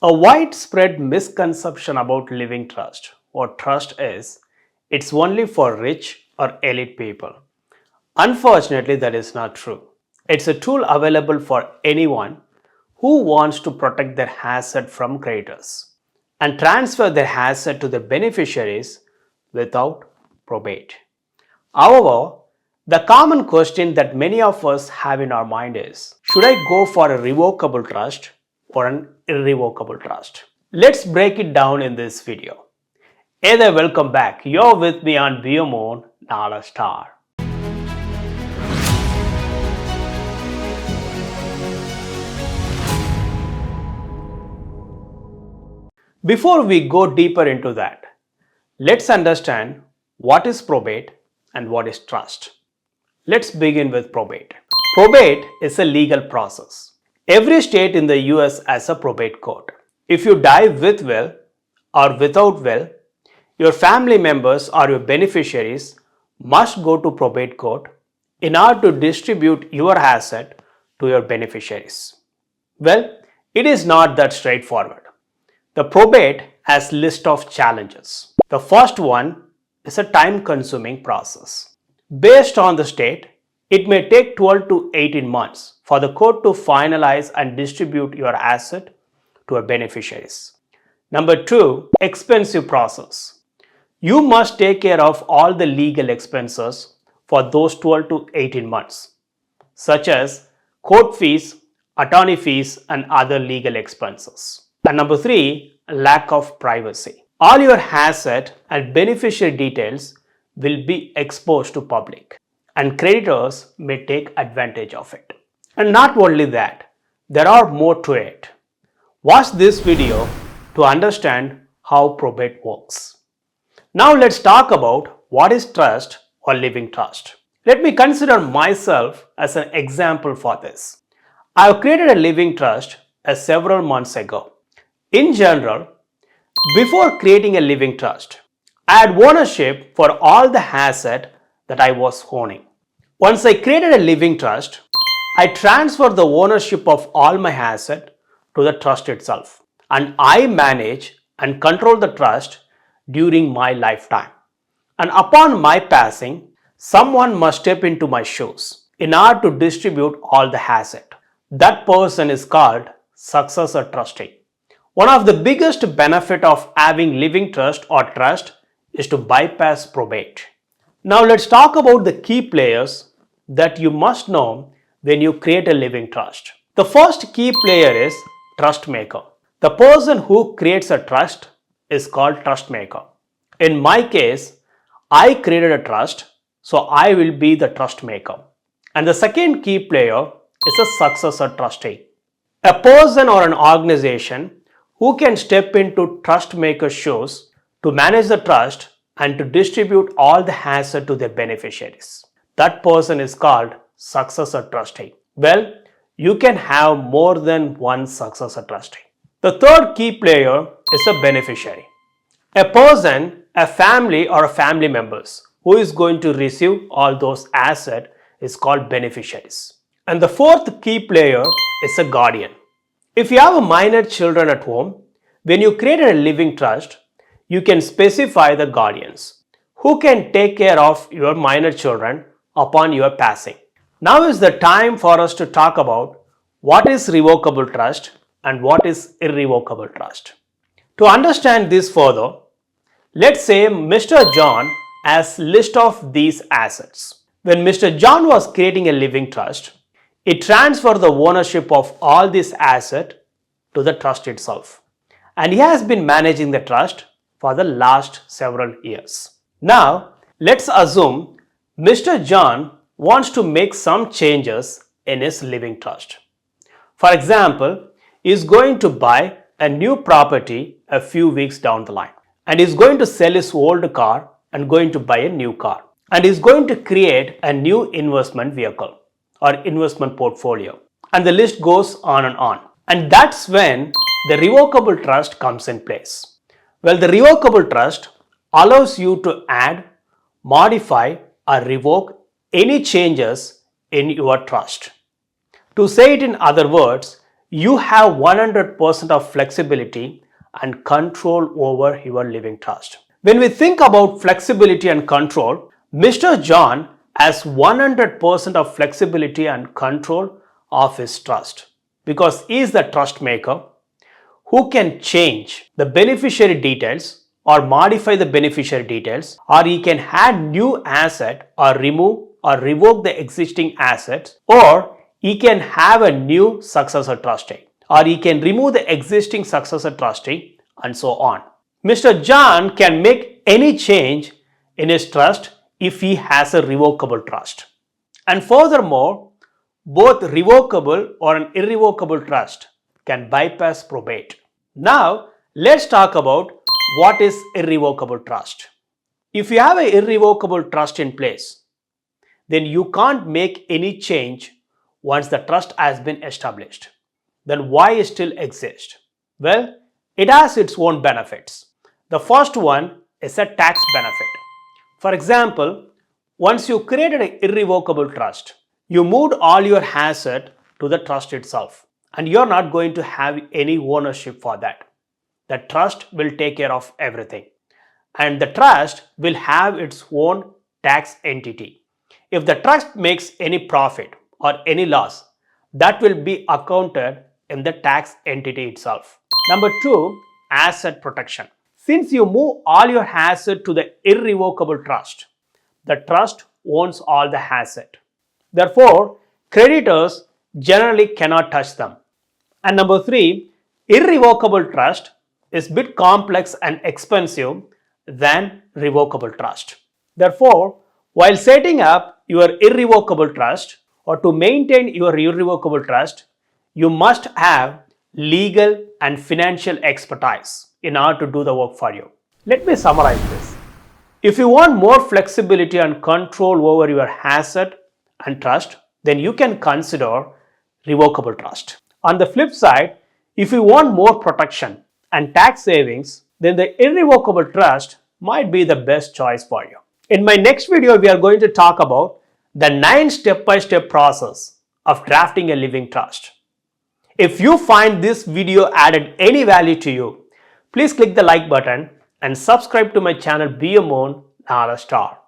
A widespread misconception about living trust or trust is it's only for rich or elite people. Unfortunately, that is not true. It's a tool available for anyone who wants to protect their asset from creditors and transfer their asset to the beneficiaries without probate. However, the common question that many of us have in our mind is, should I go for a revocable trust or an irrevocable trust? Let's break it down in this video. Hey there, welcome back. You're with me on Moon, not a star. Before we go deeper into that, let's understand what is probate and what is trust. Let's begin with probate. Probate is a legal process. Every state in the US has a probate court. If you die with will or without will, your family members or your beneficiaries must go to probate court in order to distribute your asset to your beneficiaries. Well, it is not that straightforward. The probate has list of challenges. The first one is a time-consuming process. Based on the state, it may take 12 to 18 months for the court to finalize and distribute your asset to your beneficiaries. Number two, expensive process. You must take care of all the legal expenses for those 12 to 18 months, such as court fees, attorney fees, and other legal expenses. And number three, lack of privacy. All your asset and beneficiary details will be exposed to public, and creditors may take advantage of it. And not only that, there are more to it. Watch this video to understand how probate works. Now let's talk about what is trust or living trust. Let me consider myself as an example for this. I have created a living trust several months ago. In general, before creating a living trust, I had ownership for all the asset that I was owning. Once I created a living trust, I transferred the ownership of all my asset to the trust itself, and I manage and control the trust during my lifetime. And upon my passing, someone must step into my shoes in order to distribute all the asset. That person is called successor trustee. One of the biggest benefits of having living trust or trust is to bypass probate. Now let's talk about the key players that you must know when you create a living trust. The first key player is trust maker. The person who creates a trust is called trust maker. In my case, I created a trust, so I will be the trust maker. And the second key player is a successor trustee. A person or an organization who can step into trust maker's shoes to manage the trust and to distribute all the asset to their beneficiaries. That person is called successor trustee. Well, you can have more than one successor trustee. The third key player is a beneficiary. A person, a family or a family members who is going to receive all those assets is called beneficiaries. And the fourth key player is a guardian. If you have minor children at home, when you create a living trust, you can specify the guardians who can take care of your minor children upon your passing. Now is the time for us to talk about what is revocable trust and what is irrevocable trust. To understand this further, let's say Mr. John has list of these assets. When Mr. John was creating a living trust, it transferred the ownership of all this asset to the trust itself. And he has been managing the trust for the last several years. Now, let's assume Mr. John wants to make some changes in his living trust. For example, he is going to buy a new property a few weeks down the line, and is going to sell his old car and going to buy a new car, and is going to create a new investment vehicle or investment portfolio, and the list goes on and on. And that's when the revocable trust comes in place. Well, the revocable trust allows you to add, modify or revoke any changes in your trust. To say it in other words, you have 100% of flexibility and control over your living trust. When we think about flexibility and control, Mr. John has 100% of flexibility and control of his trust because he is the trust maker who can change the beneficiary details or modify the beneficiary details, or he can add new asset or remove or revoke the existing assets, or he can have a new successor trustee, or he can remove the existing successor trustee, and so on. Mr. John can make any change in his trust if he has a revocable trust. And furthermore, both revocable or an irrevocable trust can bypass probate. Now, let's talk about what is irrevocable trust. If you have an irrevocable trust in place, then you can't make any change once the trust has been established. Then why it still exists? Well, it has its own benefits. The first one is a tax benefit. For example, once you created an irrevocable trust, you moved all your asset to the trust itself, and you're not going to have any ownership for that. The trust will take care of everything, and the trust will have its own tax entity. If the trust makes any profit or any loss, that will be accounted in the tax entity itself. Number two, asset protection. Since you move all your asset to the irrevocable trust, the trust owns all the asset. Therefore, creditors generally cannot touch them. And number three, irrevocable trust is a bit complex and expensive than revocable trust. Therefore, while setting up your irrevocable trust or to maintain your irrevocable trust, you must have legal and financial expertise in order to do the work for you. Let me summarize this. If you want more flexibility and control over your asset and trust, then you can consider revocable trust. On the flip side, if you want more protection and tax savings, then the irrevocable trust might be the best choice for you. In my next video, we are going to talk about the 9 step-by-step process of drafting a living trust. If you find this video added any value to you, please click the like button and subscribe to my channel Be a Moon, not a Star.